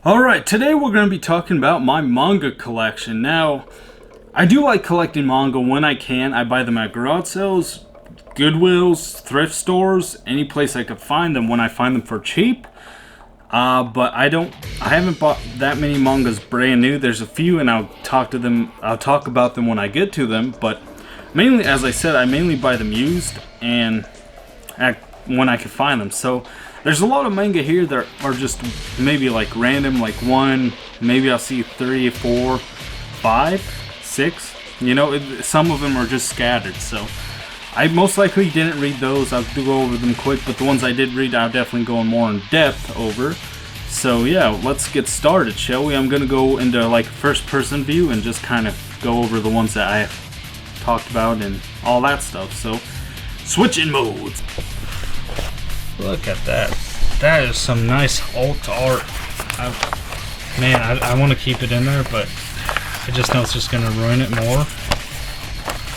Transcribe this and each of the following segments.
Alright, today we're going to be talking about my manga collection. Now, I do like collecting manga when I can. I buy them at garage sales, Goodwills, thrift stores, any place I could find them when I find them for cheap. But I haven't bought that many mangas brand new. There's a few and I'll talk about them when I get to them, but mainly, as I said, I mainly buy them used and when I can find them. So there's a lot of manga here that are just maybe like random, like one, maybe I'll see 3, 4, 5, 6. You know, some of them are just scattered. So I most likely didn't read those. I'll go over them quick, but the ones I did read, I'll definitely go more in depth over. So yeah, let's get started, shall we? I'm gonna go into like first-person view and just kind of go over the ones that I talked about and all that stuff. So switching modes. Look at that. That is some nice alt art. I want to keep it in there, but I just know it's just going to ruin it more.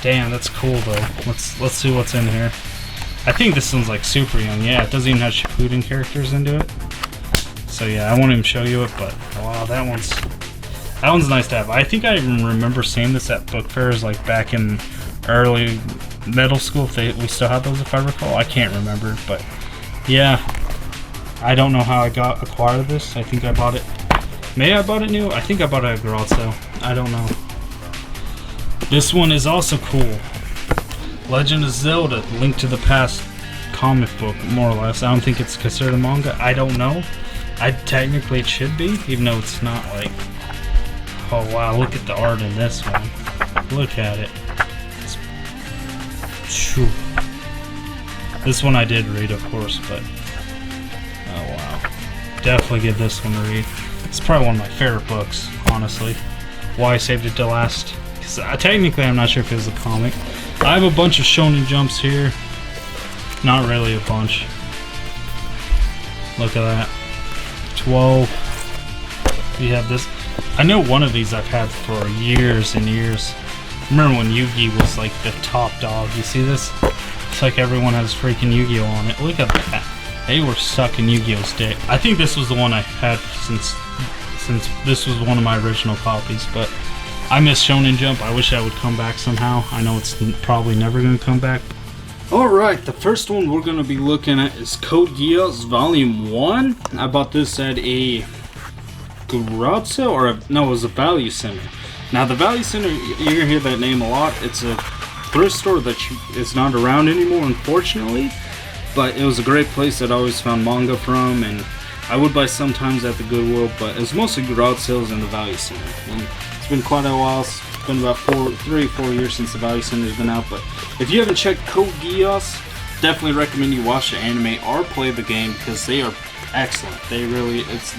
Damn, that's cool though. Let's see what's in here. I think this one's like super young. Yeah, it doesn't even have Shippuden characters into it. So yeah, I won't even show you it, but wow, that one's nice to have. I think I even remember seeing this at book fairs like back in early middle school. If we still have those, if I recall. I can't remember, but yeah, I don't know how I acquired this. I think I bought it. Maybe I bought it new. I think I bought it at a garage sale. I don't know. This one is also cool. Legend of Zelda: Link to the Past comic book, more or less. I don't think it's considered a manga. I don't know. Technically it should be, even though it's not like. Oh wow! Look at the art in this one. Look at it. Shoo. This one I did read, of course, but oh wow, definitely give this one a read. It's probably one of my favorite books, honestly. Why I saved it to last, because technically I'm not sure if it was a comic. I have a bunch of Shonen Jumps here. Not really a bunch. Look at that. 12. We have this. I know one of these I've had for years and years. Remember when Yu-Gi was like the top dog? You see this? It's like everyone has freaking Yu-Gi-Oh on it. Look at that. They were sucking Yu-Gi-Oh's dick. I think this was the one I had since this was one of my original copies, but I miss Shonen Jump. I wish that would come back somehow. I know it's probably never going to come back. Alright, the first one we're going to be looking at is Code Geass Volume 1. I bought this at a garage sale, or no, it was a value center. Now the value center, you're going to hear that name a lot. It's a thrift store that is not around anymore, unfortunately, but it was a great place that I always found manga from, and I would buy sometimes at the Goodwill, but it was mostly garage sales in the value center. And it's been quite a while. It's been about 3 or 4 years since the value center has been out, but if you haven't checked Code Geass, definitely recommend you watch the anime or play the game, because they are excellent. The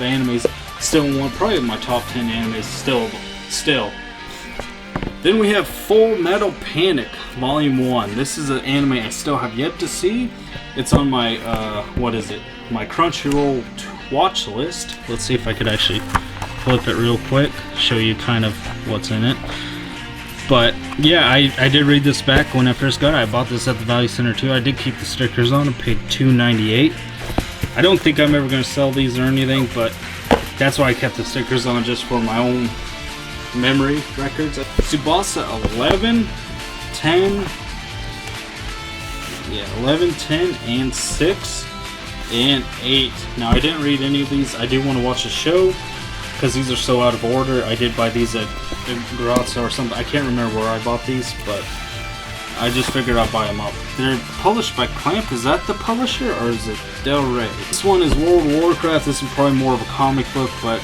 anime's still probably my top 10 animes still. Then we have Full Metal Panic Volume 1. This is an anime I still have yet to see. It's on my, my Crunchyroll watch list. Let's see if I could actually flip it real quick, show you kind of what's in it. But yeah, I did read this back when I first got it. I bought this at the Value Center too. I did keep the stickers on. I paid $2.98. I don't think I'm ever going to sell these or anything, but that's why I kept the stickers on, just for my own memory records. Tsubasa 11, 10, and 6, and 8. Now I didn't read any of these. I do want to watch the show, because these are so out of order. I did buy these at garage sale or something. I can't remember where I bought these, but I just figured I'd buy them up. They're published by Clamp. Is that the publisher, or is it Del Rey? This one is World of Warcraft. This is probably more of a comic book, but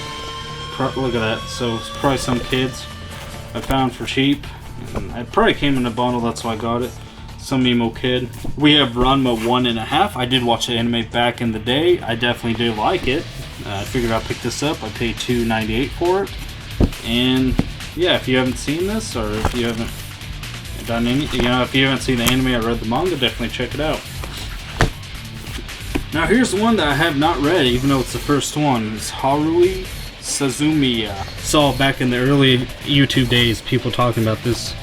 look at that. So it's probably some kids I found for cheap. And it probably came in a bundle, that's why I got it. Some emo kid. We have Ranma 1.5. I did watch the anime back in the day. I definitely did like it. I figured I'd pick this up. I paid $2.98 for it. And yeah, if you haven't seen this, or if you haven't done any, if you haven't seen the anime or read the manga, definitely check it out. Now here's one that I have not read, even though it's the first one. It's Haruhi Suzumiya. Saw back in the early YouTube days people talking about this,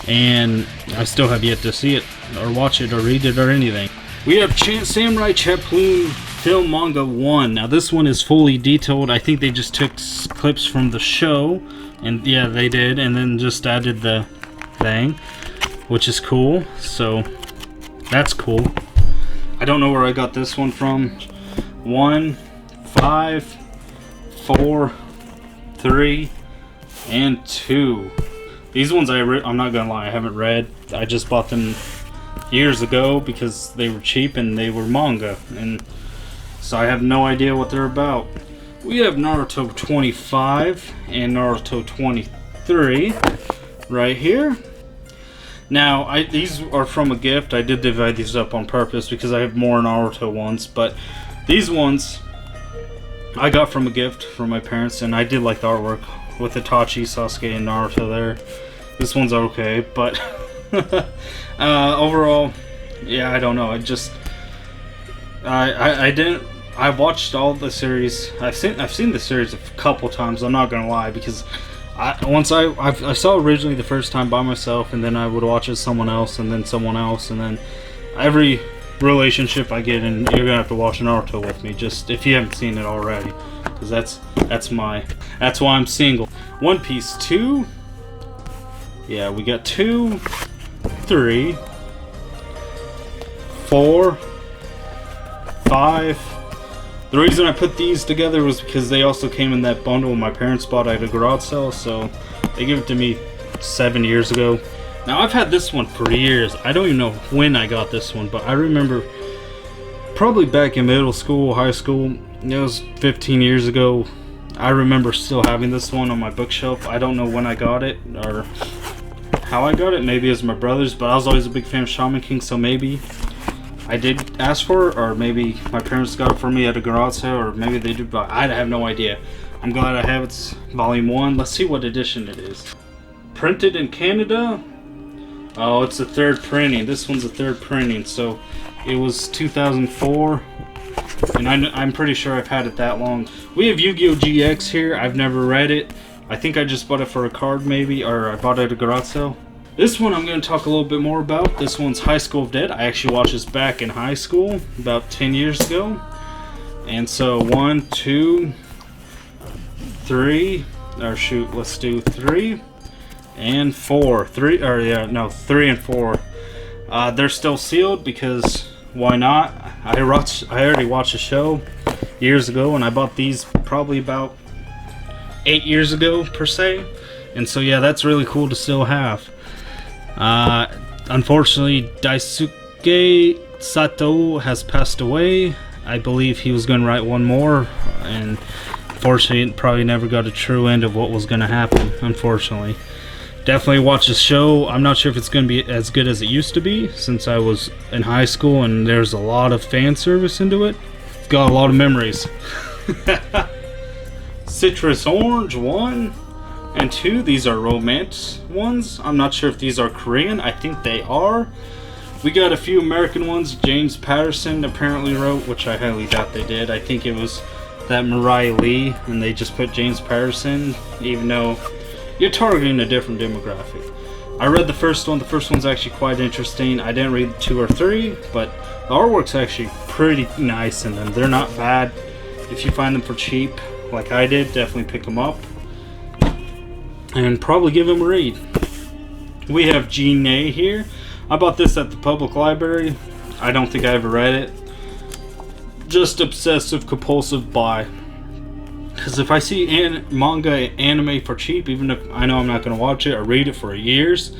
and I still have yet to see it or watch it or read it or anything. We have Samurai Champloo Film Manga 1. Now this one is fully detailed. I think they just took clips from the show, and yeah, they did, and then just added the thing, which is cool. So that's cool. I don't know where I got this one from. 1, 5, 4, 3, and 2. These ones I'm not gonna lie, I haven't read. I just bought them years ago because they were cheap and they were manga, and so I have no idea what they're about. We have Naruto 25 and Naruto 23 right here. Now, these are from a gift. I did divide these up on purpose because I have more Naruto ones, but these ones I got from a gift from my parents, and I did like the artwork with Itachi, Sasuke, and Naruto there. This one's okay, but overall, yeah, I don't know. I watched all the series. I've seen the series a couple times. I'm not gonna lie, because I saw originally the first time by myself, and then I would watch it with someone else, and then someone else, and then every relationship I get in, you're gonna have to watch Naruto with me, just if you haven't seen it already, because that's why I'm single. One Piece 2. Yeah, we got 2, 3, 4, 5. The reason I put these together was because they also came in that bundle my parents bought at a garage sale, so they gave it to me 7 years ago. Now, I've had this one for years. I don't even know when I got this one, but I remember probably back in middle school, high school. It was 15 years ago. I remember still having this one on my bookshelf. I don't know when I got it or how I got it. Maybe it was my brother's, but I was always a big fan of Shaman King, so maybe I did ask for it, or maybe my parents got it for me at a garage sale, or maybe they did, but I have no idea. I'm glad I have it. It's volume 1. Let's see what edition it is. Printed in Canada. Oh, it's a third printing. This one's a third printing, so it was 2004, and I'm pretty sure I've had it that long. We have Yu-Gi-Oh! GX here. I've never read it. I think I just bought it for a card maybe, or I bought it at a garage sale. This one I'm going to talk a little bit more about. This one's High School of Dead. I actually watched this back in high school about 10 years ago. And so 1, 2, 3, or shoot, let's do 3 and 4. 3 and 4. They're still sealed because why not? I already watched the show years ago, and I bought these probably about 8 years ago per se. And so yeah, that's really cool to still have. Unfortunately, Daisuke Sato has passed away. I believe he was going to write one more, and unfortunately it probably never got a true end of what was going to happen, unfortunately. Definitely watch the show. I'm not sure if it's going to be as good as it used to be, since I was in high school and there's a lot of fan service into it. It's got a lot of memories. Citrus Orange 1 and 2, these are romance ones. I'm not sure if these are Korean. I think they are. We got a few American ones. James Patterson apparently wrote, which I highly doubt they did. I think it was that Mariah Lee, and they just put James Patterson, even though you're targeting a different demographic. I read the first one. The first one's actually quite interesting. I didn't read 2 or 3, but the artwork's actually pretty nice in them. They're not bad. If you find them for cheap, like I did, definitely pick them up and probably give them a read. We have G-Nay here. I bought this at the public library. I don't think I ever read it. Just obsessive compulsive buy. Because if I see manga anime for cheap, even if I know I'm not going to watch it or read it for years,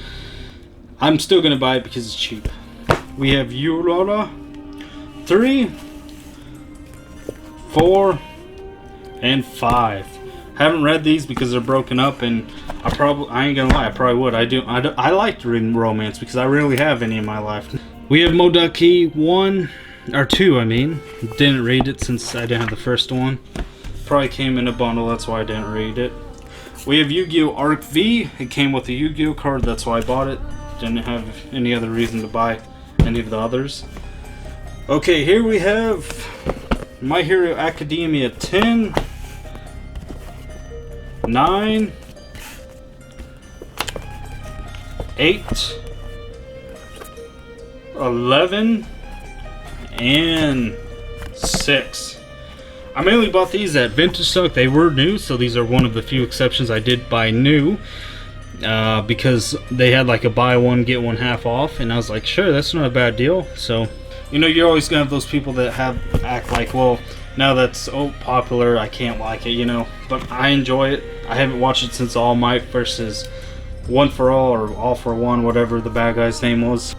I'm still going to buy it because it's cheap. We have Yurora 3, 4, and 5. Haven't read these because they're broken up, and I ain't gonna lie, I probably would. I like reading romance because I rarely have any in my life. We have Modaki 1 or 2. I mean, didn't read it since I didn't have the first one. Probably came in a bundle, that's why I didn't read it. We have Yu-Gi-Oh! Arc V. It came with a Yu-Gi-Oh! Card, that's why I bought it. Didn't have any other reason to buy any of the others. Okay, here we have My Hero Academia 10, 9, 8, 11, and 6. I mainly bought these at Vintage Stock. They were new, so these are one of the few exceptions I did buy new. Because they had like a buy one get one half off, and I was like, sure, that's not a bad deal. So, you know, you're always gonna have those people that act like, well, now that's popular, I can't like it, you know. But I enjoy it. I haven't watched it since All Might versus One for All, or All for One, whatever the bad guy's name was.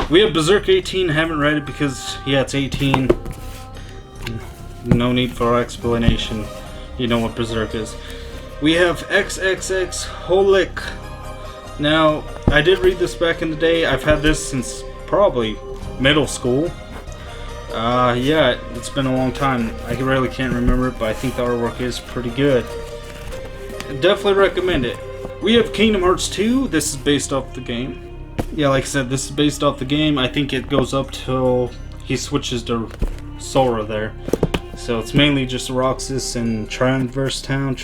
We have Berserk 18. Haven't read it because, yeah, it's 18. No need for explanation. You know what Berserk is. We have XXX Holic. Now, I did read this back in the day. I've had this since probably middle school. Yeah, it's been a long time. I really can't remember it, but I think the artwork is pretty good. Definitely recommend it. We have Kingdom Hearts 2. This is based off the game. Yeah, like I said, this is based off the game. I think it goes up till he switches to Sora there. So it's mainly just Roxas and Transverse Town.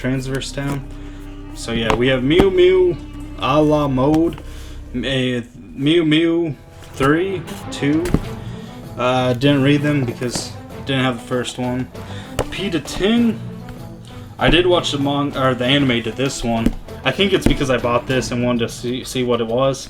So yeah, we have Mew Mew a la mode, Mew Mew 3, 2. Didn't read them because didn't have the first one. P to 10. I did watch the manga or the anime to this one. I think it's because I bought this and wanted to see what it was.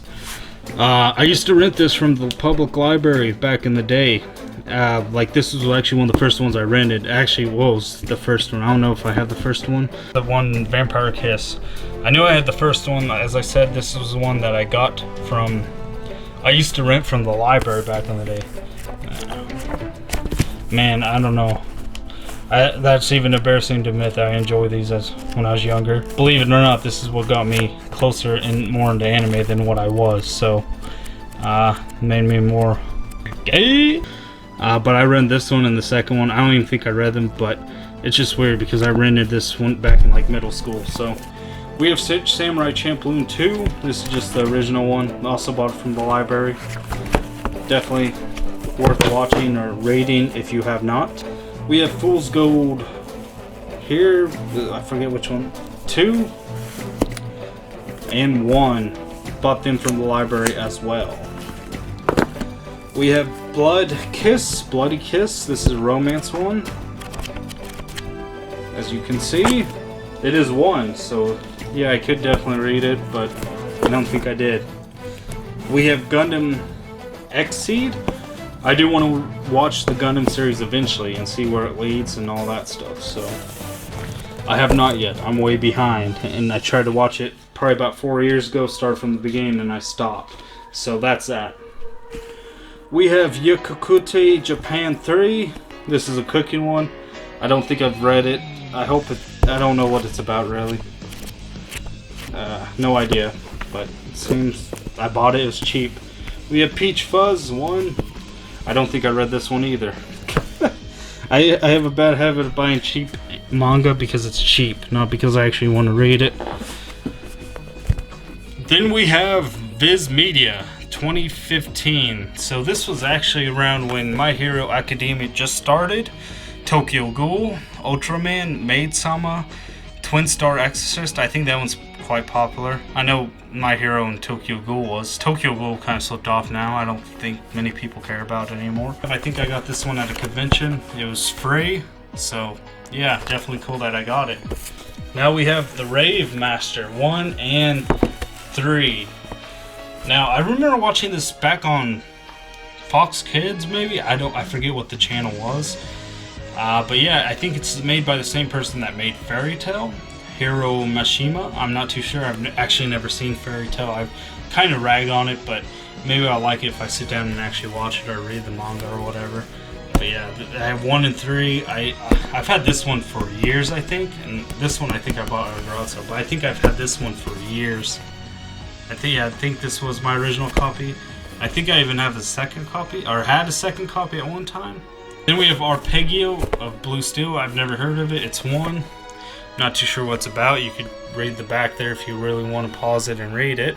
I used to rent this from the public library back in the day. Like this was actually one of the first ones I rented. Actually was the first one. I don't know if I have the first one. The one, Vampire Kiss. I knew I had the first one. As I said, this was the one that I got from... I used to rent from the library back in the day. Man, I don't know. That's even embarrassing to admit that I enjoy these as when I was younger. Believe it or not, this is what got me closer and more into anime than what I was. So, made me more gay. But I read this one and the second one. I don't even think I read them, but it's just weird because I rented this one back in like middle school. So we have Samurai Champloo 2. This is just the original one. Also bought it from the library. Definitely worth watching or reading if you have not. We have Fool's Gold here. I forget which one. 2 and 1. Bought them from the library as well. We have Bloody Kiss. This is a romance one. As you can see, it is 1. So yeah, I could definitely read it, but I don't think I did. We have Gundam X-Seed. I do want to watch the Gundam series eventually and see where it leads and all that stuff. So I have not yet. I'm way behind, and I tried to watch it probably about 4 years ago. Started from the beginning and I stopped. So that's that. We have Yakukute Japan 3. This is a cooking one. I don't think I've read it. I don't know what it's about really. No idea. But it seems I bought it. It was cheap. We have Peach Fuzz 1. I don't think I read this one either. I have a bad habit of buying cheap manga because it's cheap, not because I actually want to read it. Then we have Viz Media 2015. So this was actually around when My Hero Academia just started. Tokyo Ghoul, Ultraman, Maid-sama, Twin Star Exorcist. I think that one's quite popular. I know My Hero and Tokyo Ghoul was. Tokyo Ghoul kind of slipped off now. I don't think many people care about it anymore. I think I got this one at a convention. It was free. So yeah, definitely cool that I got it. Now we have the Rave Master 1 and 3. Now I remember watching this back on Fox Kids maybe. I forget what the channel was. But yeah, I think it's made by the same person that made Fairy Tail, Hiro Mashima. I'm not too sure. I've actually never seen Fairy Tail. I've kind of ragged on it, but maybe I'll like it if I sit down and actually watch it or read the manga or whatever. But yeah, I have 1 and 3. I've had this one for years, I think, and this one I think I bought at a garage sale. But I think I've had this one for years. I think this was my original copy. I think I even have the second copy, or had a second copy at one time. Then we have Arpeggio of Blue Steel. I've never heard of it. It's 1. Not too sure what it's about. You could read the back there if you really want to pause it and read it.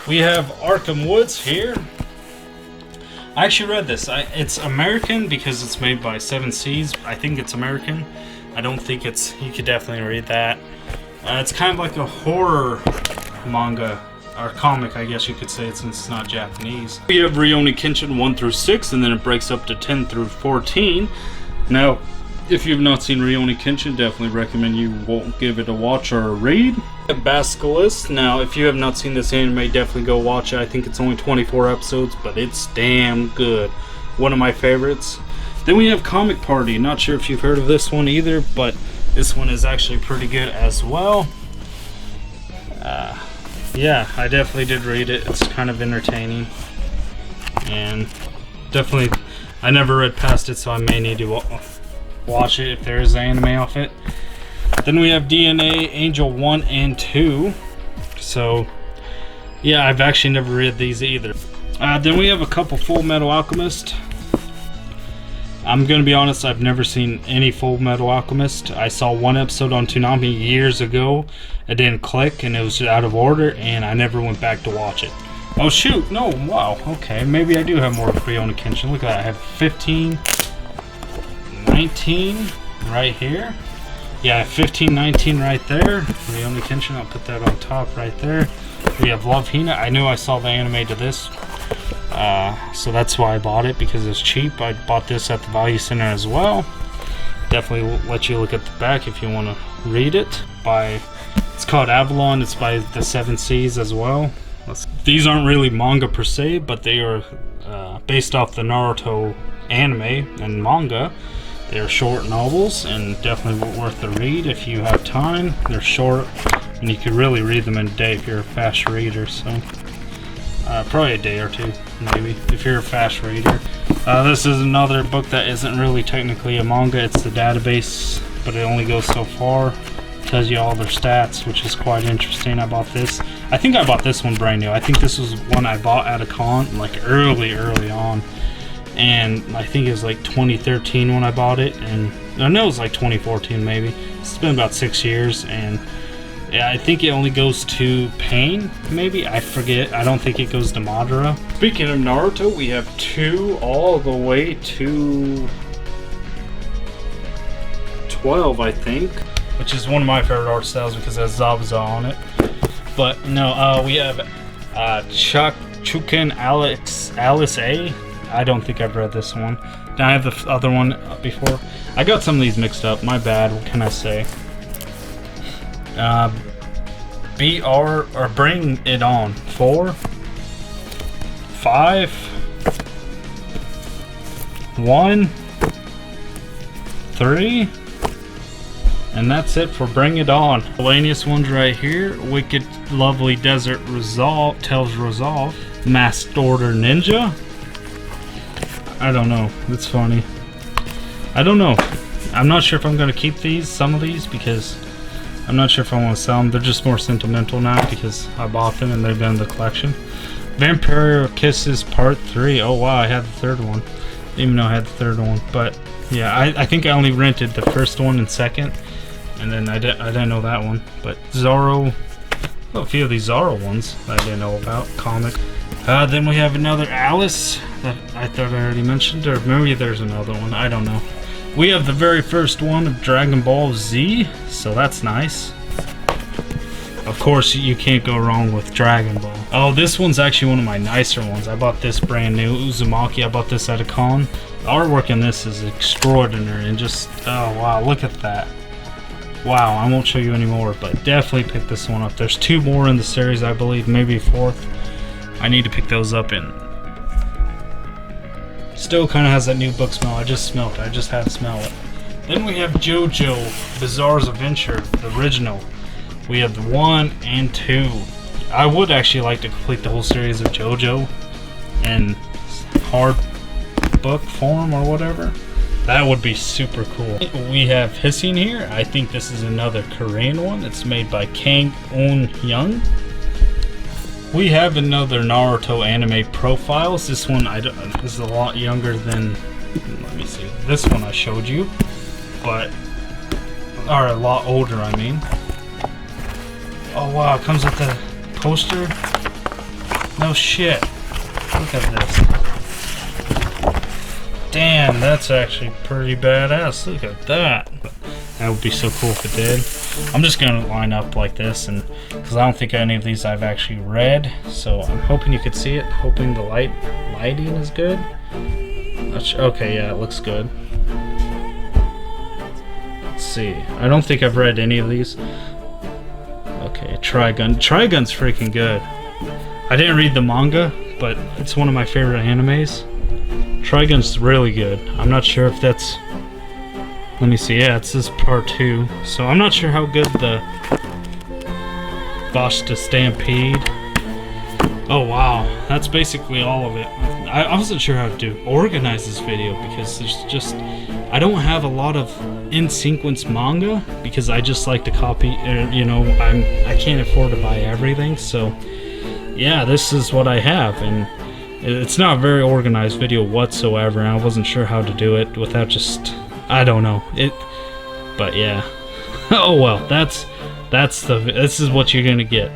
We have Arkham Woods here. I actually read this. It's American because it's made by 7 Seas. I think it's American. I don't think it's... You could definitely read that. It's kind of like a horror manga. or comic, I guess you could say, since it's not Japanese. We have Rurouni Kenshin 1 through 6, and then it breaks up to 10 through 14. Now, if you've not seen Rurouni Kenshin, definitely recommend you won't give it a watch or a read. Basilisk. Now, if you have not seen this anime, definitely go watch it. I think it's only 24 episodes, but it's damn good. One of my favorites. Then we have Comic Party. Not sure if you've heard of this one either, but this one is actually pretty good as well. Yeah, I definitely did read it. It's kind of entertaining, and definitely, I never read past it, so I may need to watch it if there is anime off it. Then we have DNA Angel 1 and 2. So, yeah, I've actually never read these either. Then we have a couple Full Metal Alchemist. I'm gonna be honest, I've never seen any Full Metal Alchemist. I saw one episode on Toonami years ago. It didn't click and it was out of order, and I never went back to watch it. Oh shoot, no, wow, okay, maybe I do have more Rurouni Kenshin. Look at that, I have 15, 19 right here. Yeah, 15, 19 right there. Rurouni Kenshin, I'll put that on top right there. We have Love Hina. I knew I saw the anime to this. So that's why I bought it, because it's cheap. I bought this at the Value Center as well. Definitely let you look at the back if you want to read it. It's called Avalon. It's by the Seven Seas as well. These aren't really manga per se, but they are based off the Naruto anime and manga. They are short novels and definitely worth the read if you have time. They're short and you could really read them in a day if you're a fast reader. So probably a day or two, maybe, if you're a fast reader. This is another book that isn't really technically a manga. It's the database, but it only goes so far. Tells you all their stats, which is quite interesting. I bought this. I think I bought this one brand new. I think this was one I bought at a con, like early on. And I think it was like 2013 when I bought it. And I know it was like 2014 maybe. It's been about 6 years, and yeah, I think it only goes to Pain, maybe? I forget. I don't think it goes to Madara. Speaking of Naruto, we have 2 all the way to 12, I think. Which is one of my favorite art styles because it has Zabuza on it. But no, we have Chukin Alice A. I don't think I've read this one. Now I have the other one before. I got some of these mixed up. My bad. What can I say? BR or Bring It On 4, 5, 1, 3, and that's it for Bring It On. Miscellaneous ones right here. Wicked Lovely Desert Resolve, Tells Resolve, Masked Order Ninja. I don't know. It's funny. I don't know. I'm not sure if I'm gonna keep some of these, because I'm not sure if I want to sell them. They're just more sentimental now because I bought them and they've been in the collection. Vampire Kisses Part 3. Oh wow, I had the third one. Didn't even know I had the third one. But yeah, I think I only rented the first one and second, and then I didn't know that one. But Zoro, a few of these Zoro ones that I didn't know about. Comic. Then we have another Alice that I thought I already mentioned, or maybe there's another one. I don't know. We have the very first one of Dragon Ball Z, so that's nice. Of course, you can't go wrong with Dragon Ball. Oh, this one's actually one of my nicer ones. I bought this brand new, Uzumaki. I bought this at a con. The artwork in this is extraordinary, and just, oh wow, look at that. Wow, I won't show you anymore, but definitely pick this one up. There's 2 more in the series, I believe, maybe a 4th. I need to pick those up in. Still kind of has that new book smell. I just smelled it. I just had to smell it. Then we have JoJo Bizarre's Adventure, the original. We have the 1 and 2. I would actually like to complete the whole series of JoJo in hard book form or whatever. That would be super cool. We have Hissing here. I think this is another Korean one. It's made by Kang Eun-hyun. We have another Naruto anime profiles. This one is a lot younger than, let me see, this one I showed you, but, or a lot older, I mean. Oh wow, it comes with the poster? No shit. Look at this. Damn, that's actually pretty badass. Look at that. That would be so cool if it did. I'm just gonna line up like this, and because I don't think any of these I've actually read, so I'm hoping you could see it. Hoping the lighting is good. Okay, yeah, it looks good. Let's see. I don't think I've read any of these. Okay, Trigun. Trigun's freaking good. I didn't read the manga, but it's one of my favorite animes. Trigun's really good. I'm not sure if that's... Let me see. Yeah, it's this part 2. So I'm not sure how good the Vashta Stampede. Oh wow, that's basically all of it. I wasn't sure how to organize this video because there's just... I don't have a lot of in-sequence manga because I just like to copy, you know, I can't afford to buy everything, so yeah, this is what I have, and it's not a very organized video whatsoever, and I wasn't sure how to do it without just, I don't know, but yeah. Oh well, this is what you're gonna get.